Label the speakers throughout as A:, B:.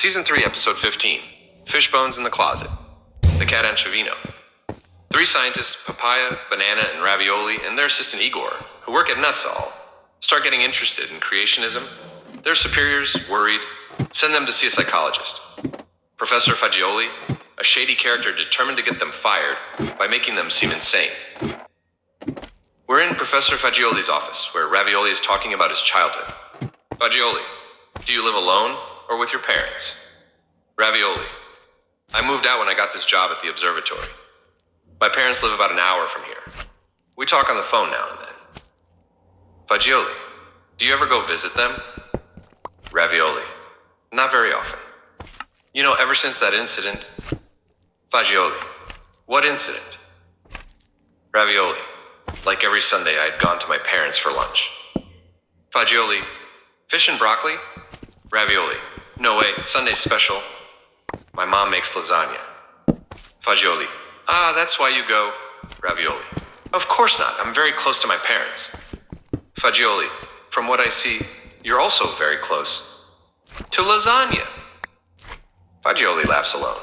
A: Season 3, Episode 15, Fish Bones in the Closet, The Cat Anchovino. 3 scientists, Papaya, Banana, and Ravioli, and their assistant Igor, who work at Nussall, start getting interested in creationism. Their superiors, worried, send them to see a psychologist. Professor Fagioli, a shady character determined to get them fired by making them seem insane. We're in Professor Fagioli's office, where Ravioli is talking about his childhood. Fagioli, do you live alone or with your parents? Ravioli, I moved out when I got this job at the observatory. My parents live about an hour from here. We talk on the phone now and then. Fagioli, do you ever go visit them? Ravioli, not very often. You know, ever since that incident. Fagioli, what incident? Ravioli, like every Sunday I had gone to my parents for lunch. Fagioli, fish and broccoli? Ravioli, no way, Sunday's special. My mom makes lasagna. Fagioli, that's why you go. Ravioli, of course not, I'm very close to my parents. Fagioli, from what I see, you're also very close to lasagna. Fagioli laughs alone.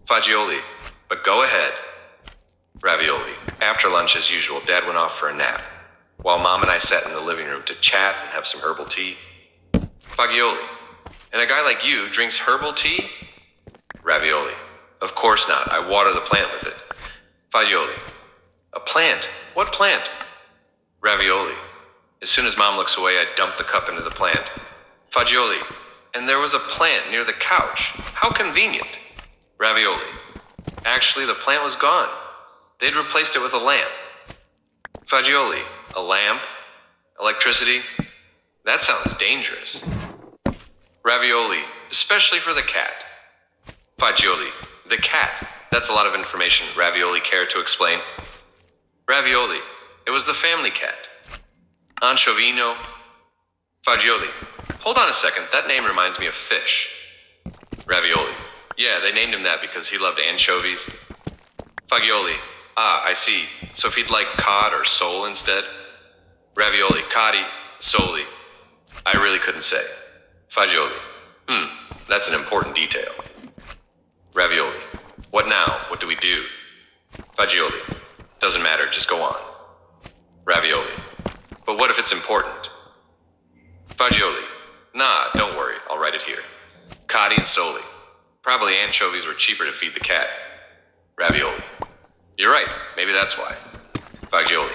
A: Fagioli, but go ahead. Ravioli, after lunch as usual, Dad went off for a nap, while Mom and I sat in the living room to chat and have some herbal tea. Fagioli, and a guy like you drinks herbal tea? Ravioli, of course not, I water the plant with it. Fagioli, a plant? What plant? Ravioli, as soon as Mom looks away, I dump the cup into the plant. Fagioli, and there was a plant near the couch. How convenient. Ravioli, actually the plant was gone. They'd replaced it with a lamp. Fagioli, a lamp? Electricity? That sounds dangerous. Ravioli, especially for the cat. Fagioli, the cat. That's a lot of information. Ravioli cared to explain. Ravioli, it was the family cat. Anchovino. Fagioli, hold on a second, that name reminds me of fish. Ravioli, yeah, they named him that because he loved anchovies. Fagioli, I see, so if he'd like cod or sole instead? Ravioli, coddy, soli. I really couldn't say. Fagioli, that's an important detail. Ravioli, what now? What do we do? Fagioli, doesn't matter, just go on. Ravioli, but what if it's important? Fagioli, nah, don't worry, I'll write it here. Coddy and soli. Probably anchovies were cheaper to feed the cat. Ravioli, you're right, maybe that's why. Fagioli,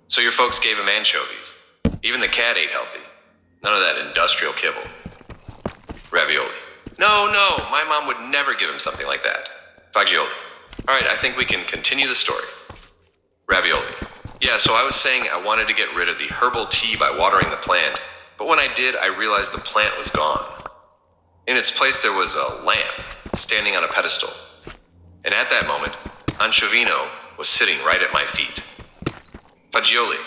A: so your folks gave him anchovies. Even the cat ate healthy. None of that industrial kibble. Ravioli, no, my mom would never give him something like that. Fagioli, alright, I think we can continue the story. Ravioli, yeah, so I was saying I wanted to get rid of the herbal tea by watering the plant, but when I did, I realized the plant was gone. In its place, there was a lamp standing on a pedestal. And at that moment, Anchovino was sitting right at my feet. Fagioli,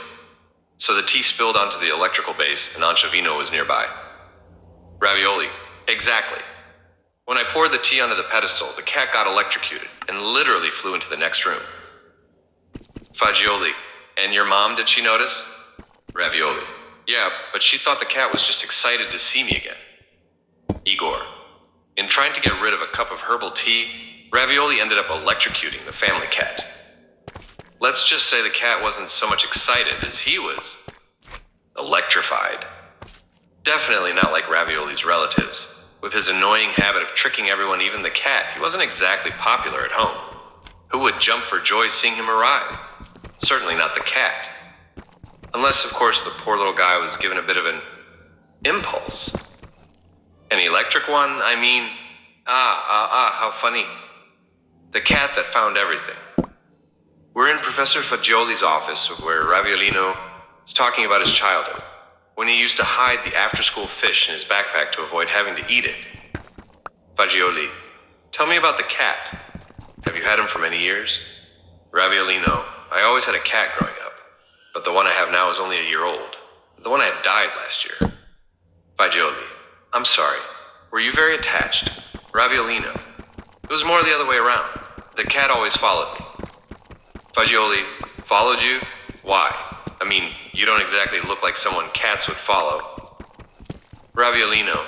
A: so the tea spilled onto the electrical base and Anchovino was nearby. Ravioli, exactly. When I poured the tea onto the pedestal, the cat got electrocuted and literally flew into the next room. Fagioli, and your mom, did she notice? Ravioli, yeah, but she thought the cat was just excited to see me again. Igor, in trying to get rid of a cup of herbal tea, Ravioli ended up electrocuting the family cat. Let's just say the cat wasn't so much excited as he was electrified. Definitely not like Ravioli's relatives. With his annoying habit of tricking everyone, even the cat, he wasn't exactly popular at home. Who would jump for joy seeing him arrive? Certainly not the cat. Unless, of course, the poor little guy was given a bit of an impulse. An electric one, I mean. How funny. The cat that found everything. We're in Professor Fagioli's office, where Raviolino is talking about his childhood, when he used to hide the after-school fish in his backpack to avoid having to eat it. Fagioli, tell me about the cat. Have you had him for many years? Raviolino, I always had a cat growing up, but the one I have now is only a year old. The one I had died last year. Fagioli, I'm sorry. Were you very attached? Raviolino, it was more the other way around. The cat always followed me. Fagioli, followed you? Why? I mean, you don't exactly look like someone cats would follow. Raviolino,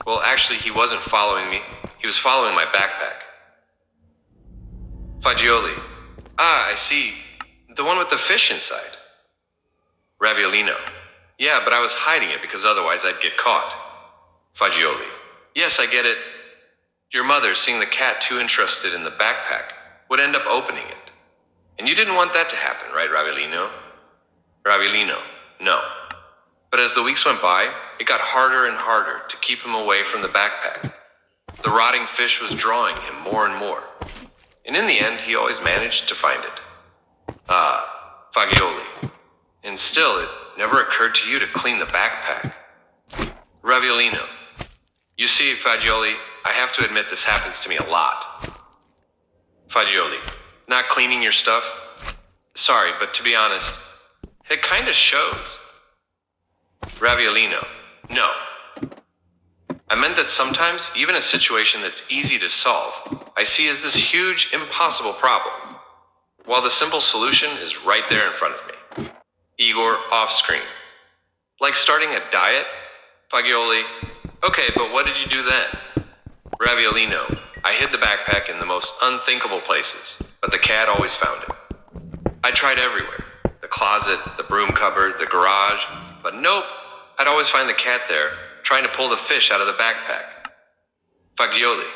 A: Well, actually, he wasn't following me. He was following my backpack. Fagioli. Ah, I see. The one with the fish inside. Raviolino. Yeah, but I was hiding it because otherwise I'd get caught. Fagioli. Yes, I get it. Your mother, seeing the cat too interested in the backpack, would end up opening it. And you didn't want that to happen, right, Raviolino? Raviolino. No. But as the weeks went by, it got harder and harder to keep him away from the backpack. The rotting fish was drawing him more and more. And in the end, he always managed to find it. Ah, Fagioli. And still, it never occurred to you to clean the backpack. Raviolino. You see, Fagioli, I have to admit this happens to me a lot. Fagioli. Not cleaning your stuff? Sorry, but to be honest, it kinda shows. Raviolino. No. I meant that sometimes, even a situation that's easy to solve, I see as this huge, impossible problem, while the simple solution is right there in front of me. Igor, off screen. Like starting a diet? Fagioli. Okay, but what did you do then? Raviolino. I hid the backpack in the most unthinkable places, but the cat always found it. I tried everywhere. The closet, the broom cupboard, the garage, but nope. I'd always find the cat there, trying to pull the fish out of the backpack. Fagioli.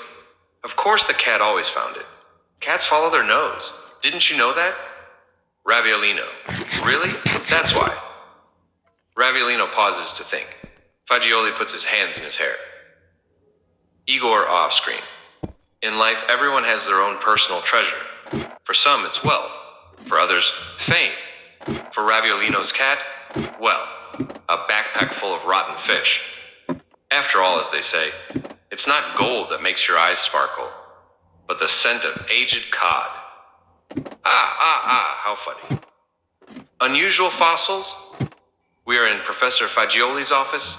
A: Of course the cat always found it. Cats follow their nose. Didn't you know that? Raviolino. Really? That's why. Raviolino pauses to think. Fagioli puts his hands in his hair. Igor, off screen. In life, everyone has their own personal treasure. For some, it's wealth. For others, fame. For Raviolino's cat, well, a backpack full of rotten fish. After all, as they say, it's not gold that makes your eyes sparkle, but the scent of aged cod. How funny. Unusual fossils? We are in Professor Fagioli's office,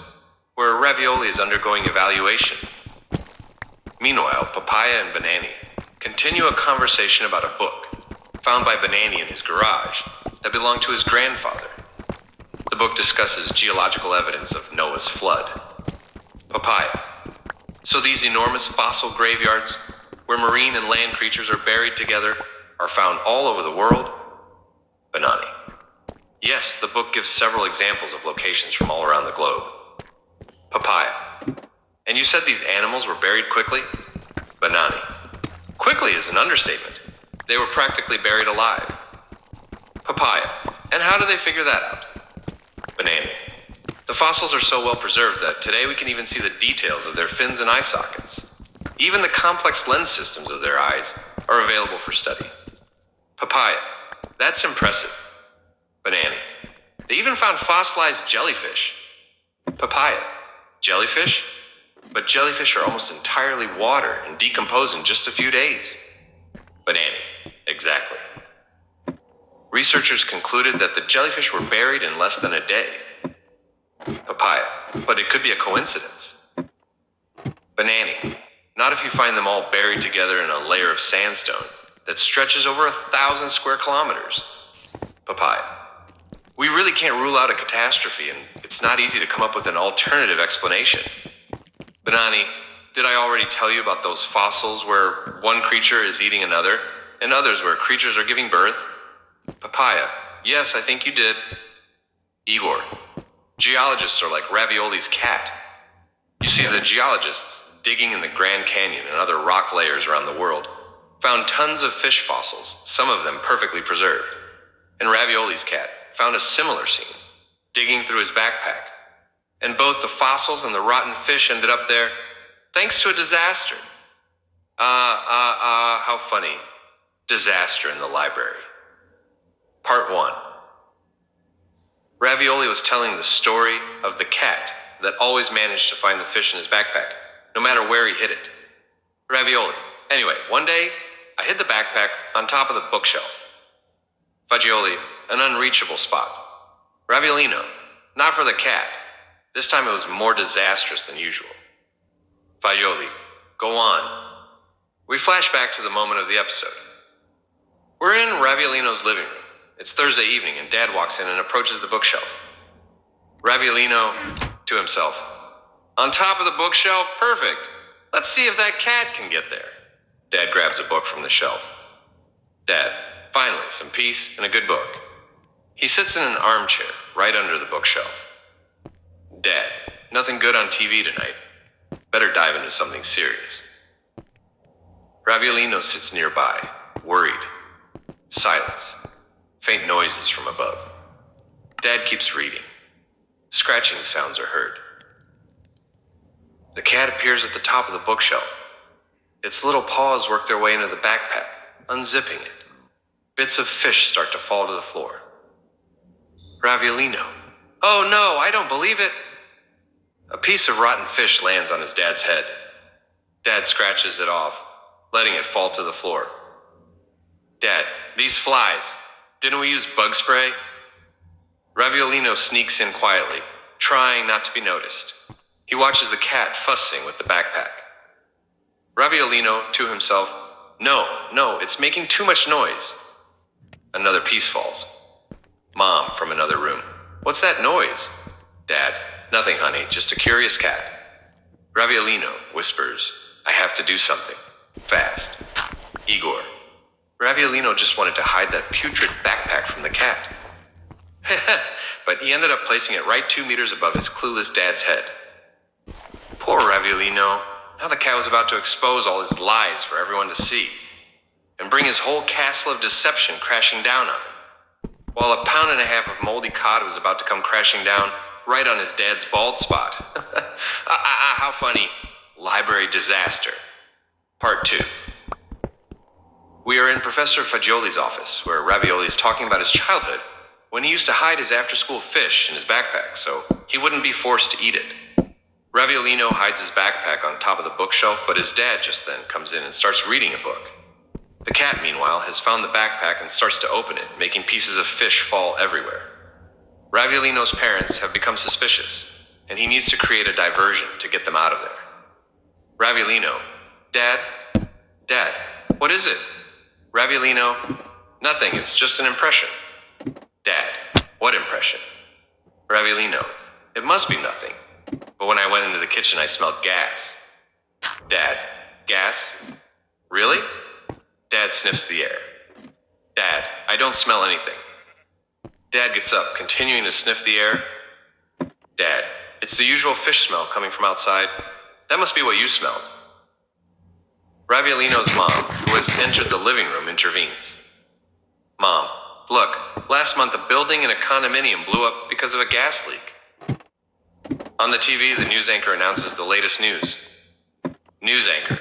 A: where Ravioli is undergoing evaluation. Meanwhile, Papaia and Banani continue a conversation about a book found by Banani in his garage that belonged to his grandfather. The book discusses geological evidence of Noah's flood. Papaia. So these enormous fossil graveyards, where marine and land creatures are buried together, are found all over the world? Banani. Yes, the book gives several examples of locations from all around the globe. Papaia. And you said these animals were buried quickly? Banani. Quickly is an understatement. They were practically buried alive. Papaia. And how do they figure that out? Banani. The fossils are so well preserved that today we can even see the details of their fins and eye sockets. Even the complex lens systems of their eyes are available for study. Papaia. That's impressive. Banani. They even found fossilized jellyfish. Papaia. Jellyfish? But jellyfish are almost entirely water and decompose in just a few days. Banani. Exactly. Researchers concluded that the jellyfish were buried in less than a day. Papaia. But it could be a coincidence. Banani. Not if you find them all buried together in a layer of sandstone that stretches over 1,000 square kilometers. Papaia. We really can't rule out a catastrophe, and it's not easy to come up with an alternative explanation. Banani, did I already tell you about those fossils where one creature is eating another, and others where creatures are giving birth? Papaia. Yes, I think you did. Igor. Geologists are like Ravioli's cat. You see, the geologists, digging in the Grand Canyon and other rock layers around the world, found tons of fish fossils, some of them perfectly preserved. And Ravioli's cat found a similar scene, digging through his backpack. And both the fossils and the rotten fish ended up there thanks to a disaster. How funny. Disaster in the library. Part 1. Ravioli was telling the story of the cat that always managed to find the fish in his backpack, no matter where he hid it. Ravioli. Anyway, one day, I hid the backpack on top of the bookshelf. Fagioli, an unreachable spot. Raviolino, not for the cat. This time it was more disastrous than usual. Fagioli, go on. We flash back to the moment of the episode. We're in Raviolino's living room. It's Thursday evening and Dad walks in and approaches the bookshelf. Raviolino, to himself, On top of the bookshelf? Perfect. Let's see if that cat can get there. Dad grabs a book from the shelf. Dad, finally, some peace and a good book. He sits in an armchair right under the bookshelf. Dad, nothing good on TV tonight. Better dive into something serious. Raviolino sits nearby, worried. Silence. Faint noises from above. Dad keeps reading. Scratching sounds are heard. The cat appears at the top of the bookshelf. Its little paws work their way into the backpack, unzipping it. Bits of fish start to fall to the floor. Raviolino. Oh no, I don't believe it. A piece of rotten fish lands on his dad's head. Dad scratches it off, letting it fall to the floor. Dad, these flies. Didn't we use bug spray? Raviolino sneaks in quietly, trying not to be noticed. He watches the cat fussing with the backpack. Raviolino, to himself, no, it's making too much noise. Another piece falls. Mom, from another room. What's that noise? Dad, nothing, honey, just a curious cat. Raviolino whispers, I have to do something. Fast. Igor. Raviolino just wanted to hide that putrid backpack from the cat. But he ended up placing it right 2 meters above his clueless dad's head. Poor Raviolino. Now the cat was about to expose all his lies for everyone to see, and bring his whole castle of deception crashing down on him, while a pound and a half of moldy cod was about to come crashing down right on his dad's bald spot. How funny. Library disaster. Part 2. We are in Professor Fagioli's office, where Ravioli is talking about his childhood, when he used to hide his after-school fish in his backpack so he wouldn't be forced to eat it. Raviolino hides his backpack on top of the bookshelf, but his dad just then comes in and starts reading a book. The cat, meanwhile, has found the backpack and starts to open it, making pieces of fish fall everywhere. Raviolino's parents have become suspicious, and he needs to create a diversion to get them out of there. Raviolino. Dad? Dad, what is it? Raviolino. Nothing, it's just an impression. Dad, what impression? Raviolino. It must be nothing. But when I went into the kitchen, I smelled gas. Dad, gas? Really? Dad sniffs the air. Dad, I don't smell anything. Dad gets up, continuing to sniff the air. Dad, it's the usual fish smell coming from outside. That must be what you smelled. Raviolino's mom, who has entered the living room, intervenes. Mom, look, last month a building and a condominium blew up because of a gas leak. On the TV, the news anchor announces the latest news. News anchor.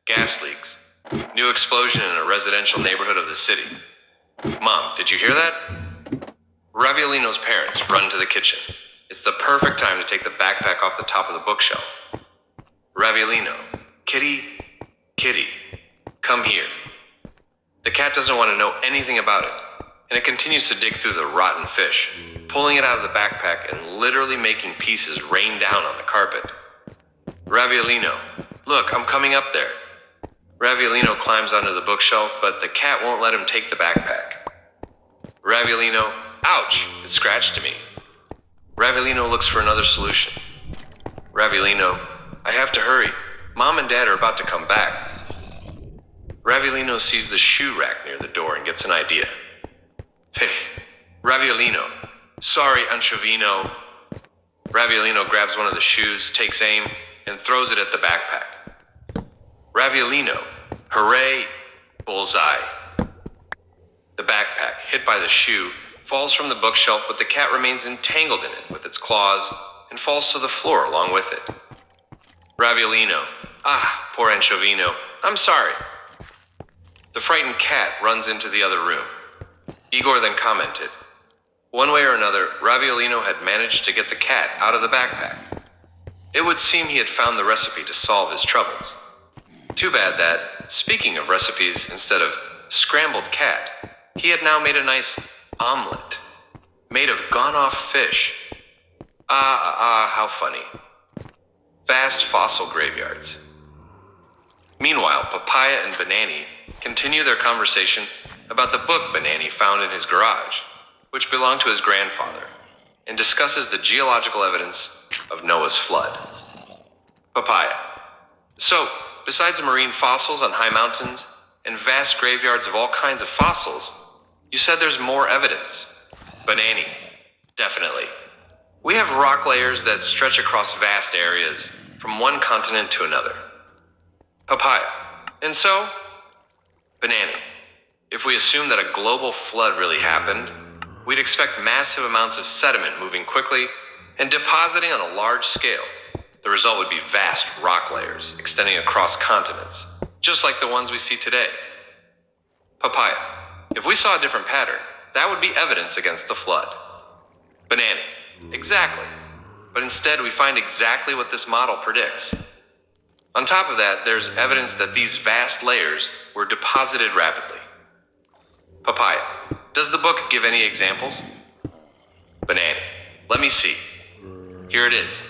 A: Gas leaks. New explosion in a residential neighborhood of the city. Mom, did you hear that? Raviolino's parents run to the kitchen. It's the perfect time to take the backpack off the top of the bookshelf. Raviolino. Kitty, come here. The cat doesn't want to know anything about it, and it continues to dig through the rotten fish, pulling it out of the backpack and literally making pieces rain down on the carpet. Raviolino, look, I'm coming up there. Raviolino climbs onto the bookshelf, but the cat won't let him take the backpack. Raviolino, ouch, it scratched me. Raviolino looks for another solution. Raviolino, I have to hurry. Mom and Dad are about to come back. Raviolino sees the shoe rack near the door and gets an idea. Raviolino, sorry, Anchovino. Raviolino grabs one of the shoes, takes aim, and throws it at the backpack. Raviolino, hooray, bullseye. The backpack, hit by the shoe, falls from the bookshelf, but the cat remains entangled in it with its claws and falls to the floor along with it. Raviolino, poor Anchovino, I'm sorry. The frightened cat runs into the other room. Igor then commented, one way or another, Raviolino had managed to get the cat out of the backpack. It would seem he had found the recipe to solve his troubles. Too bad that, speaking of recipes, instead of scrambled cat, he had now made a nice omelet, made of gone-off fish. How funny. Vast fossil graveyards. Meanwhile, Papaya and Banani continue their conversation about the book Banani found in his garage, which belonged to his grandfather, and discusses the geological evidence of Noah's flood. Papaya. So, besides marine fossils on high mountains and vast graveyards of all kinds of fossils, you said there's more evidence. Banani. Definitely. We have rock layers that stretch across vast areas from one continent to another. Papaya. And so, Banani. If we assume that a global flood really happened, we'd expect massive amounts of sediment moving quickly and depositing on a large scale. The result would be vast rock layers extending across continents, just like the ones we see today. Papaya. If we saw a different pattern, that would be evidence against the flood. Banani. Exactly. But instead, we find exactly what this model predicts. On top of that, there's evidence that these vast layers were deposited rapidly. Papaya. Does the book give any examples? Banani. Let me see. Here it is.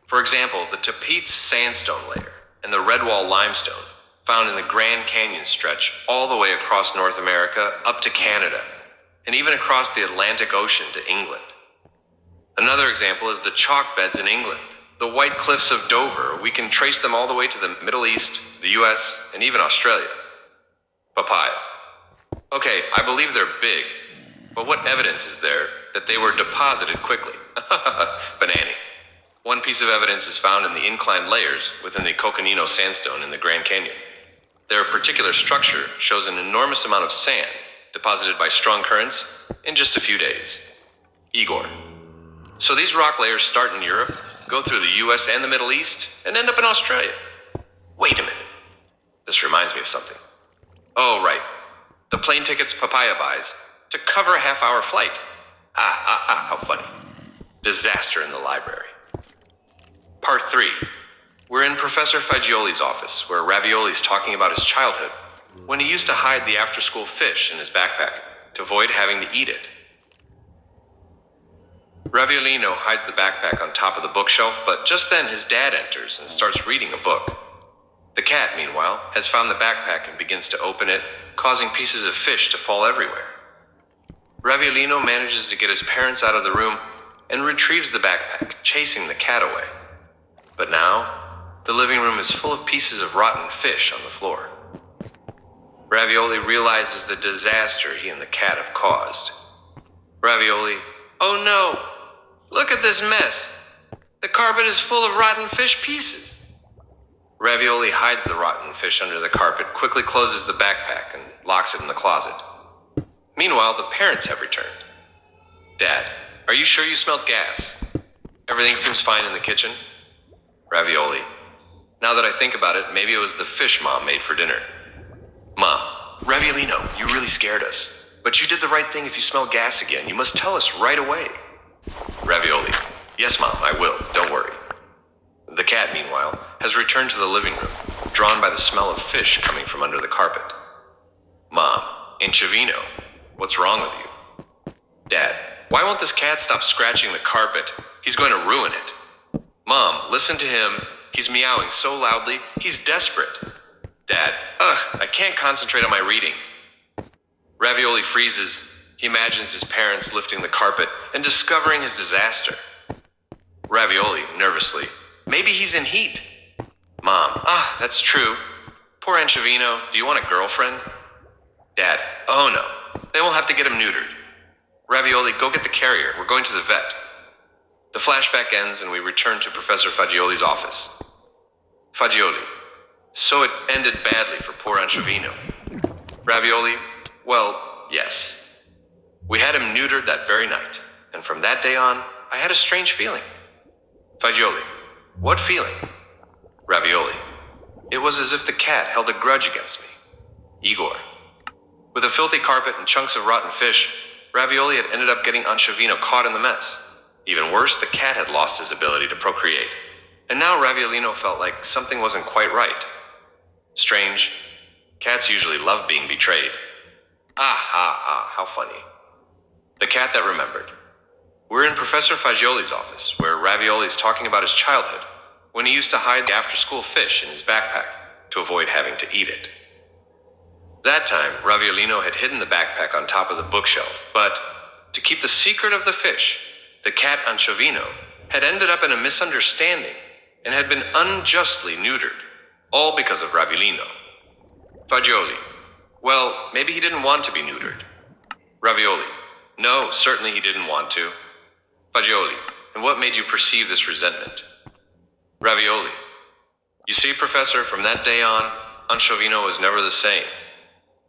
A: For example, the Tapeats sandstone layer and the Redwall limestone found in the Grand Canyon stretch all the way across North America up to Canada, and even across the Atlantic Ocean to England. Another example is the chalk beds in England. The White Cliffs of Dover, we can trace them all the way to the Middle East, the US, and even Australia. Papaya. Okay, I believe they're big, but what evidence is there that they were deposited quickly? Banani. One piece of evidence is found in the inclined layers within the Coconino sandstone in the Grand Canyon. Their particular structure shows an enormous amount of sand deposited by strong currents in just a few days. Igor. So these rock layers start in Europe, go through the US and the Middle East, and end up in Australia. Wait a minute. This reminds me of something. Oh, right. The plane tickets Papaya buys to cover a half-hour flight. How funny. Disaster in the library. Part 3. We're in Professor Fagioli's office, where Ravioli's talking about his childhood, when he used to hide the after-school fish in his backpack to avoid having to eat it. Raviolino hides the backpack on top of the bookshelf, but just then his dad enters and starts reading a book. The cat, meanwhile, has found the backpack and begins to open it, causing pieces of fish to fall everywhere. Raviolino manages to get his parents out of the room and retrieves the backpack, chasing the cat away. But now, the living room is full of pieces of rotten fish on the floor. Ravioli realizes the disaster he and the cat have caused. Ravioli, oh no! Look at this mess! The carpet is full of rotten fish pieces! Ravioli hides the rotten fish under the carpet, quickly closes the backpack, and locks it in the closet. Meanwhile, the parents have returned. Dad, are you sure you smelled gas? Everything seems fine in the kitchen? Ravioli, now that I think about it, maybe it was the fish Mom made for dinner. Mom, Raviolino, you really scared us. But you did the right thing if you smell gas again. You must tell us right away. Ravioli, yes, Mom, I will. Don't worry. The cat, meanwhile, has returned to the living room, drawn by the smell of fish coming from under the carpet. Mom, Anchovino, what's wrong with you? Dad, why won't this cat stop scratching the carpet? He's going to ruin it. Mom, listen to him. He's meowing so loudly, he's desperate. Dad, I can't concentrate on my reading. Ravioli freezes. He imagines his parents lifting the carpet and discovering his disaster. Ravioli, nervously, maybe he's in heat. Mom, that's true. Poor Anchovino, do you want a girlfriend? Dad, oh no, they will have to get him neutered. Ravioli, go get the carrier, we're going to the vet. The flashback ends and we return to Professor Fagioli's office. Fagioli, so it ended badly for poor Anchovino. Ravioli, well, yes. We had him neutered that very night, and from that day on, I had a strange feeling. Fagioli, what feeling? Ravioli, it was as if the cat held a grudge against me. Igor, with a filthy carpet and chunks of rotten fish, Ravioli had ended up getting Anchovino caught in the mess. Even worse, the cat had lost his ability to procreate, and now Raviolino felt like something wasn't quite right. Strange. Cats usually love being betrayed. How funny. The cat that remembered. We're in Professor Fagioli's office, where Ravioli's talking about his childhood, when he used to hide the after-school fish in his backpack to avoid having to eat it. That time, Raviolino had hidden the backpack on top of the bookshelf, but to keep the secret of the fish, the cat Anchovino had ended up in a misunderstanding and had been unjustly neutered, all because of Raviolino. Fagioli. Well, maybe he didn't want to be neutered. Ravioli. No, certainly he didn't want to. Fagioli. And what made you perceive this resentment? Ravioli. You see, Professor, from that day on, Anchovino was never the same.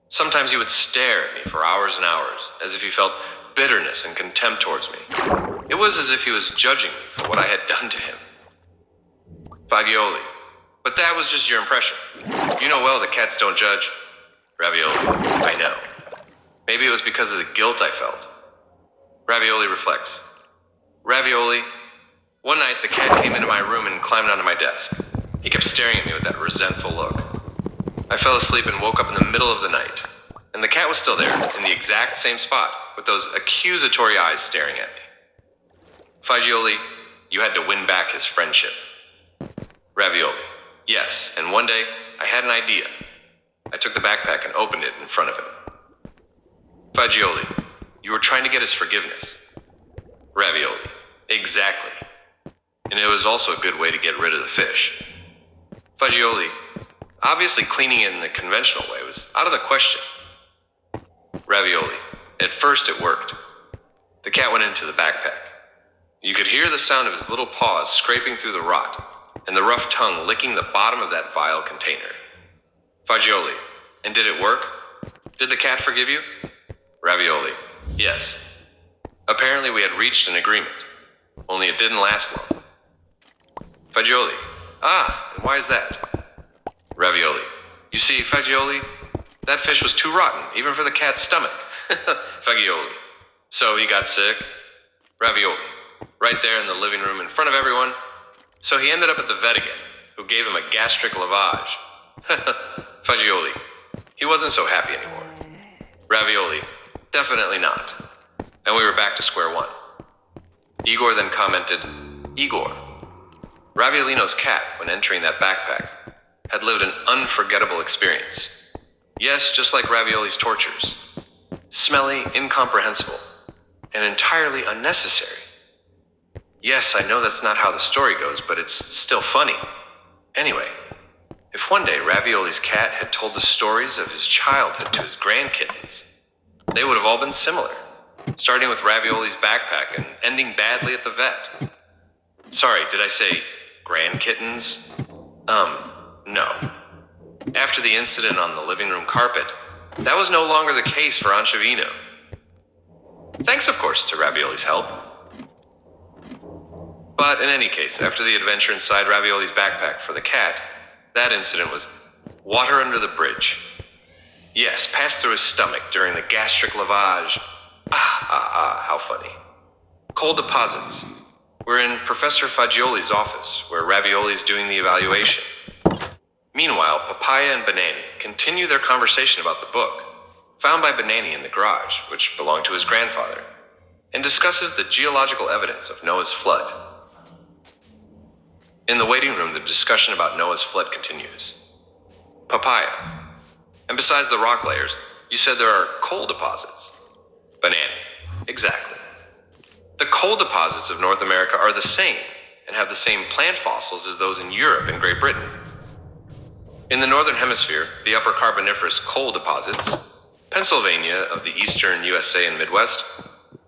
A: Sometimes he would stare at me for hours and hours, as if he felt bitterness and contempt towards me. It was as if he was judging me for what I had done to him. Fagioli. But that was just your impression. You know well that cats don't judge. Ravioli. I know. Maybe it was because of the guilt I felt. Ravioli reflects. Ravioli. One night, the cat came into my room and climbed onto my desk. He kept staring at me with that resentful look. I fell asleep and woke up in the middle of the night. And the cat was still there, in the exact same spot, with those accusatory eyes staring at me. Fagioli, you had to win back his friendship. Ravioli. Yes, and one day, I had an idea. I took the backpack and opened it in front of him. Fagioli, you were trying to get his forgiveness. Ravioli. Exactly. And it was also a good way to get rid of the fish. Fagioli, obviously cleaning it in the conventional way was out of the question. Ravioli, at first it worked. The cat went into the backpack. You could hear the sound of his little paws scraping through the rot, and the rough tongue licking the bottom of that vile container. Fagioli, and did it work? Did the cat forgive you? Ravioli, yes. Apparently we had reached an agreement, only it didn't last long. Fagioli, and why is that? Ravioli, you see, Fagioli, that fish was too rotten, even for the cat's stomach. Fagioli, so he got sick? Ravioli, right there in the living room in front of everyone. So he ended up at the vet again, who gave him a gastric lavage. Fagioli, he wasn't so happy anymore. Ravioli, definitely not. And we were back to square one. Igor then commented, Igor, Raviolino's cat, when entering that backpack, had lived an unforgettable experience. Yes, just like Ravioli's tortures. Smelly, incomprehensible, and entirely unnecessary. Yes, I know that's not how the story goes, but it's still funny. Anyway, if one day Ravioli's cat had told the stories of his childhood to his grandkittens, they would have all been similar, starting with Ravioli's backpack and ending badly at the vet. Sorry, did I say grandkittens? No. After the incident on the living room carpet, that was no longer the case for Anchovino. Thanks, of course, to Ravioli's help. But in any case, after the adventure inside Ravioli's backpack for the cat, that incident was water under the bridge. Yes, passed through his stomach during the gastric lavage. How funny. Coal deposits. We're in Professor Fagioli's office, where Ravioli's doing the evaluation. Meanwhile, Papaia and Banani continue their conversation about the book, found by Banani in the garage, which belonged to his grandfather, and discusses the geological evidence of Noah's flood. In the waiting room, the discussion about Noah's flood continues. Papaia. And besides the rock layers, you said there are coal deposits. Banani. Exactly. The coal deposits of North America are the same and have the same plant fossils as those in Europe and Great Britain. In the Northern Hemisphere, the Upper Carboniferous coal deposits, Pennsylvania of the Eastern USA and Midwest,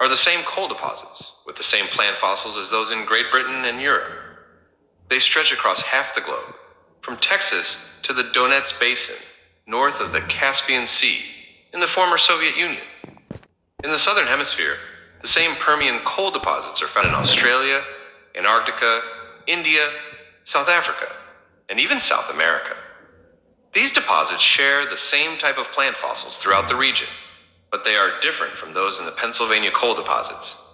A: are the same coal deposits with the same plant fossils as those in Great Britain and Europe. They stretch across half the globe, from Texas to the Donets Basin, north of the Caspian Sea, in the former Soviet Union. In the Southern Hemisphere, the same Permian coal deposits are found in Australia, Antarctica, India, South Africa, and even South America. These deposits share the same type of plant fossils throughout the region, but they are different from those in the Pennsylvania coal deposits.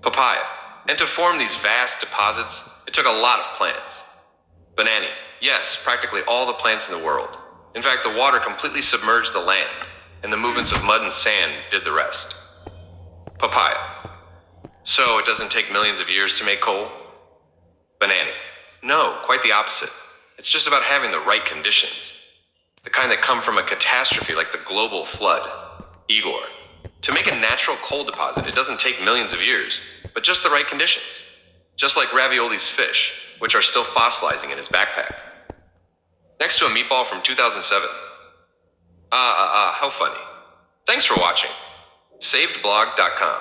A: Papaia. And to form these vast deposits, it took a lot of plants. Banani. Yes, practically all the plants in the world. In fact, the water completely submerged the land, and the movements of mud and sand did the rest. Papaia. So it doesn't take millions of years to make coal? Banani. No, quite the opposite. It's just about having the right conditions. The kind that come from a catastrophe like the global flood. Igor. To make a natural coal deposit, it doesn't take millions of years, but just the right conditions. just like Ravioli's fish, which are still fossilizing in his backpack. Next to a meatball from 2007. How funny. Thanks for watching. SavedBlog.com